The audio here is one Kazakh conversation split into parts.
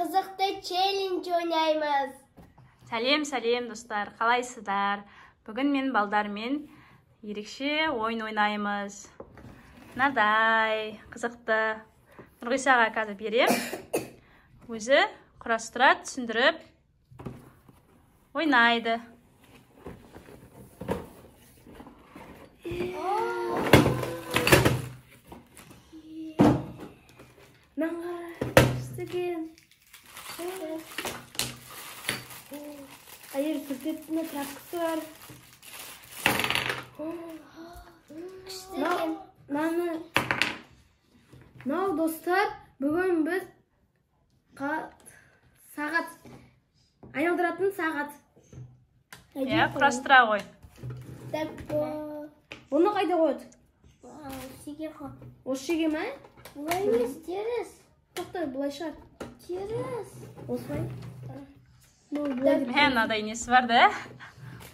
қызықты челлендж ойнаймыз. Сәлем достар, қалайсыздар? Бүгін мен балдармен ерекше ойын ойнаймыз. Надай, қызықты. Нұрғисаға қазір берем. Өзі құрастырады, түсіндіріп ойнайды. Hayır, sütletme traktörü var. Nao dostlar, bugün biz saat ayıldırатын saat. Ya, құрастыра ғой. Bunu kayda koydu? O şege mi? Бұлай емес, теріс. Тоқтай, бұлай шығар. Теріс. Осылай. Мынадай несі бар да?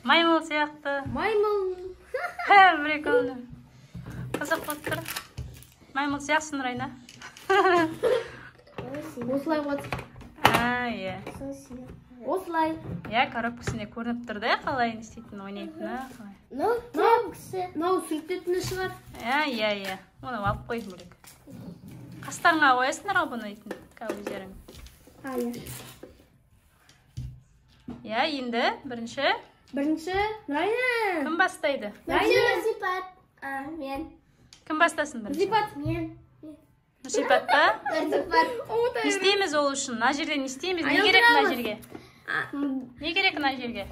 Маймыл сияқты. Маймыл. Прикольно. Қызық болып тұр. Маймыл сияқтысың, Райна. Осылай қойды. Иә. Осылай. Иә, коробкасында көрініп тұр да, қалай не істейтін, ойнайтыны. Мынау сүртетіні шығар. Иә. Оны алып қойдым бөлек. Қастарыңа қоясыңдар ғой бұны дейтін, өздерің. Иә, енді бірінші. Райна. Кім бастайды? Зипат. Мен. Кім бастасын бірінші? Зипат. Мен. Зипат па? Зипат. Не істейміз ол үшін? Мына жерде не істейміз? Не керек мына жерге? Не керек мына жерге?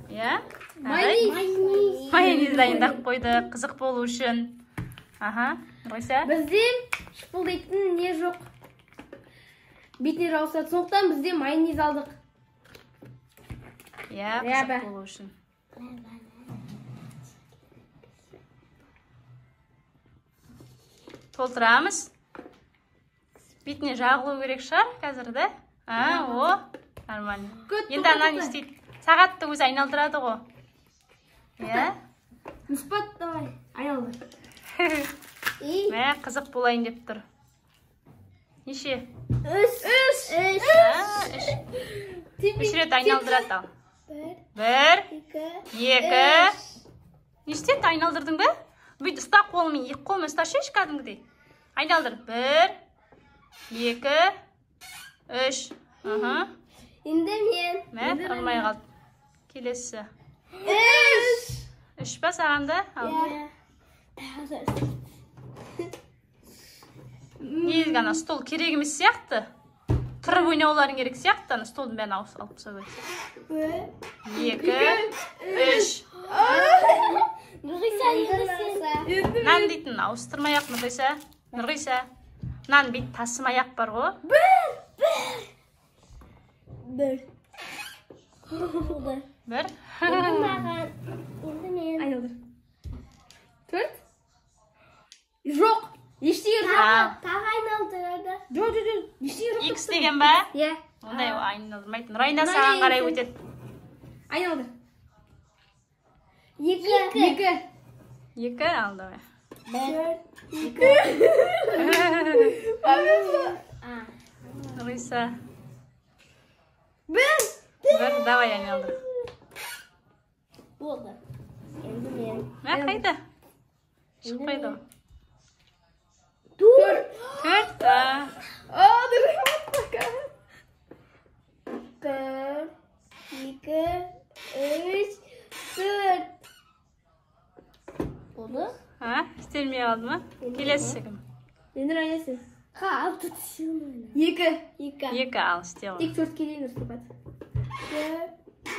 Иә? Майонез дайындап қойды, қызық болу үшін. Нұрғиса? Бізден шыпылдайтын не жоқ. Бетіне жауысады. Сондықтан бізде майонез алдық. Иә, қызық болу үшін. Толтырамыз. Бетіне жағылу керек шығар қазір, да? Нормально. Енді ана не істейді? Сағатты өзі айналдырады ғой. Иә? Мүспат, давай, айналды. Қызық болайын деп тұр. Неше? Үш. Үш рет айналдырады ал. Бір. Екі. Не істеді? Айналдырдың ба? Бүйт ұста қолымен, екі қолымен ұсташеш кәдімгідей. Айналдыр. Бір. Екі. Үш. Енді мен. Ұрмай қалды. Келесі. Үш. Үш па сағанда? Негізгі ана стол керек емес сияқты. Тұрып ойнауларың керек сияқты. Ана столдың бәрін алып тастау керек. Бір. Екі. Үш. Нұрғиса ендісен. Нан дейтін ауыстырмай-ақ Нұрғиса. Нұрғиса. Нан бейт тасымай-ақ бар ғой. Бір. Бір. Енді мен. Айналdır. Төрт. Жоқ. Ештеңе жоқ. Тағы айналдырады. Жоқ. Ештеңе жоқ. Икс деген ба? Иә. Ондай айналдырмайтын. Райна саған қарай өтеді. Айналdır. Екі. Екі алды. Бір. Екі. Нұрғиса. Бір. Давай айналdır. Болды. Енді мен. Қайда? Шықпайды ғой. Төрт. Төрт. Бір. Екі. Үш. Төрт. Болды? İstelmeye aldı mı? Келесі кім? Енді Райнасы. Алты түсін. Екі. Екі ал, істе ғой. Тек төртке дейін ұрсыпат. Бір.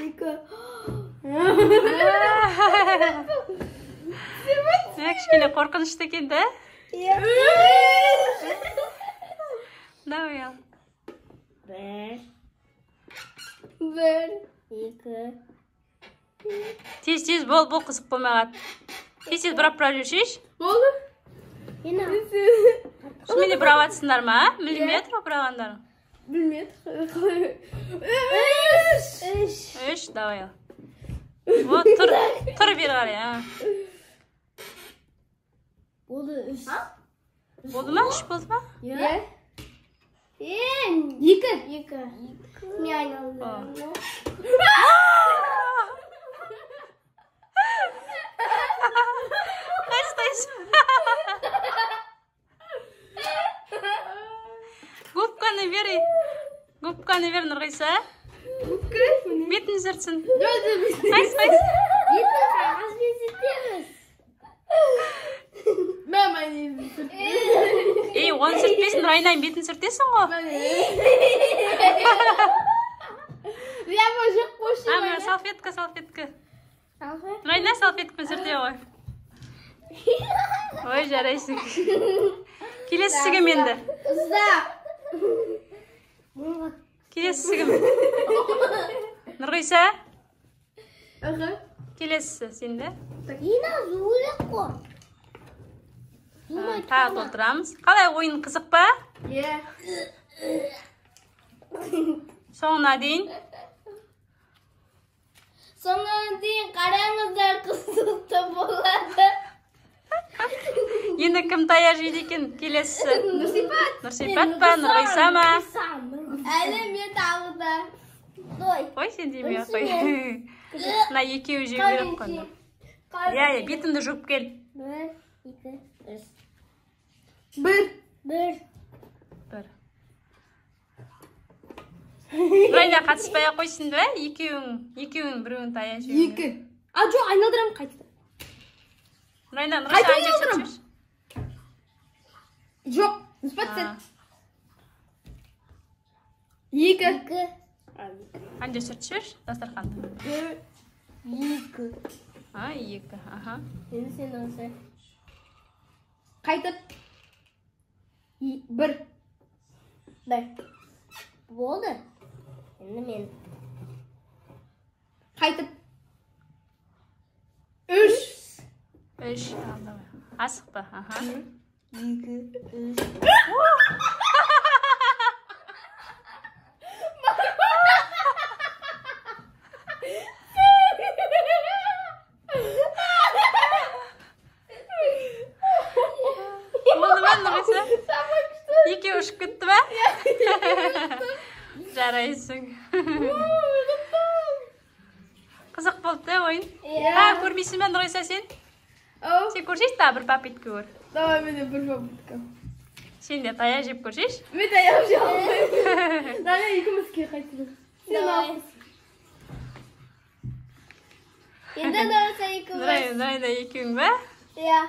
Екі. Кішкене қорқынышты екен да? Давай ал. Бір. Екі. Тез бол қызық болмағат. Тез бұрап жүршеш? Болды? Шынымен бұрап атсыңдар ма? Миллиметр бұрағандар? Білмеді. Үш, давай ал. Тұр бері қарай. Болды үш. Болды ма? Үш болды ма? Иә. 2. Мен айналдым. Губканы бер. Губканы бер Нұрғиса. Бетін сүртсін. Қайс. Бетін қағаз бесітеміз. Ей, оны сүртпесін, Нұрайнайын бетін сүртесің ғой. Ама, салфетка. Нұрайна салфеткамен сүрте ғой. Ой, жарайсың. Келесісіге менді. Келесісіге мен. Нұрғиса? Келесісі, сенде? Ина зулек қой. Тағы толтырамыз. Қалай ойын қызық па? Соңына дейін. Соңына дейін қараңыздар, қызықты болады. Енді кім таяқ жейді екен? Келесісі. Нұрсипат па? Нұрғиса ма? Әлі мен тағы да. Ой, сен демей ақ қой. Мына екеуі жеу керек қой. Бетімді жуып кел. 1, 2, 3. 1. Нұрайна қатыспай ақ қойсын ба? Екеуің біреуін таяқ жеу. 2. Жоқ, айналдырам қайтты. Нұрайна, Нұрғиса анча сүртшір. Жоқ, Нұрсипат сен. 2. Анча сүртшір, дастарханды. 2. 2. Аха. Енді сен осы. Қайтып. 1. Болды. Енді мен. Қайтып. 3. 3. Асық па? Аха. 2, 3. Болды ба, Нұрғиса? Екеуі ұшып кетті ба? Жарайсың. Қызық болды да ойын? Көрмейсің бе, Нұрғиса, сен? Сен көрсейші та бір папит көр. Давай мене бір папитка. Сен де таяқ жеп көрсейш? Мен таяқ жеп алмаймын. Дәне екімізге қайтып. Сен ал. Енді дұрысы екіміз. Нұрайда екеуің ба? Иә.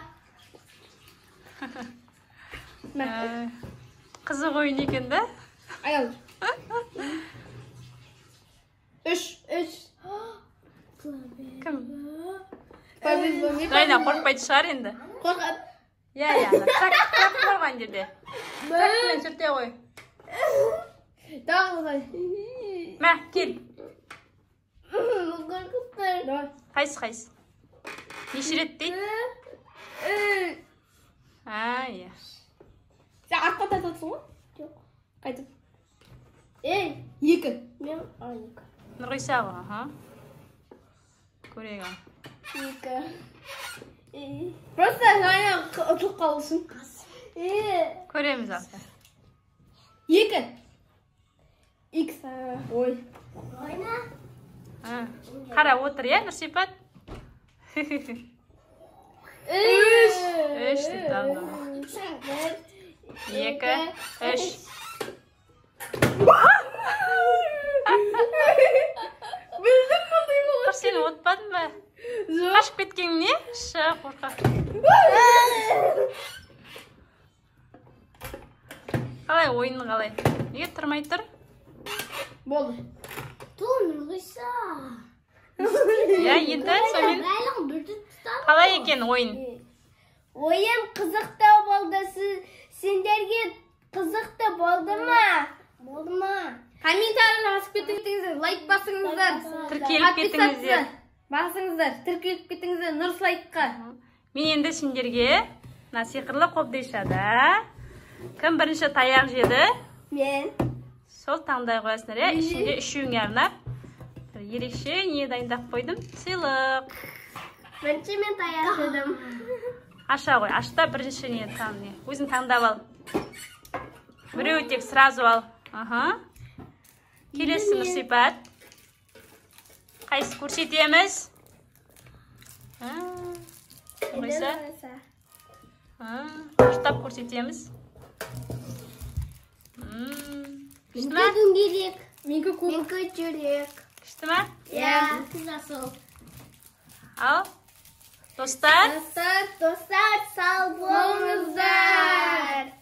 Қызық ойын екен да? Айналды. 3. Кім? Нұрайна қорқпайды шығар енді. Қорқады. Трак болған жерде. Тракпен сүрте ғой. Тағы қылай. Мә, кел. Қорқыптыр. Қайсы. Неше рет дейді? Иә. Сен артқа тартасың ғой? Жоқ. Қайтып. 2. 2. Мен 2. Нұрғиса ғой, аха. Көрейік ал. 2. Просто жаңа ұтылып қалысын. Көреміз алды. 2. X. Ой. Ойна. Қара отыр, е, Нұрсипат? 3. 3 дейді алды. 2, 3. Білдім қандай болады. Сені отпадың ба? Жоқ. Қашып кеткенің не? Ша, қорқақ. Қалай, ойыны қалай? Неге тұрмай тұр? Болды. Нұрғиса. Енді сонымен қалай екен ойын? Ойын қызықты болды. Сендерге қызықты болды ма? Болды ма? Комментарий жазып кетіңіздер, лайк басыңыздар. Тіркеліп кетіңіздер. Басыңыздар, тіркеліп кетіңіздер Нұрсайтқа. Мен енді сендерге сиқырлы қобдишада кім бірінші таяқ жеді? Мен. Сол таңдай қоясыңдар, иә? Ішінде үшеуіңе арнап ерекше не дайындап қойдым? Сыйлық. Бірінші мен таяқ жедім. Аша ғой, ашта бірінші не өзің таңдап ал. Біреу тек сразу ал. Аха. Келесі Нұрсипат. Қайсы көрсетеміз? Қойса. Ұштап көрсетеміз. Күшті ма? Дөңгелек. Менікі көк. Менікі жүрек. Күшті ма? Иә. Жасыл. Ал. Достар. Достар, сау болыңыздар.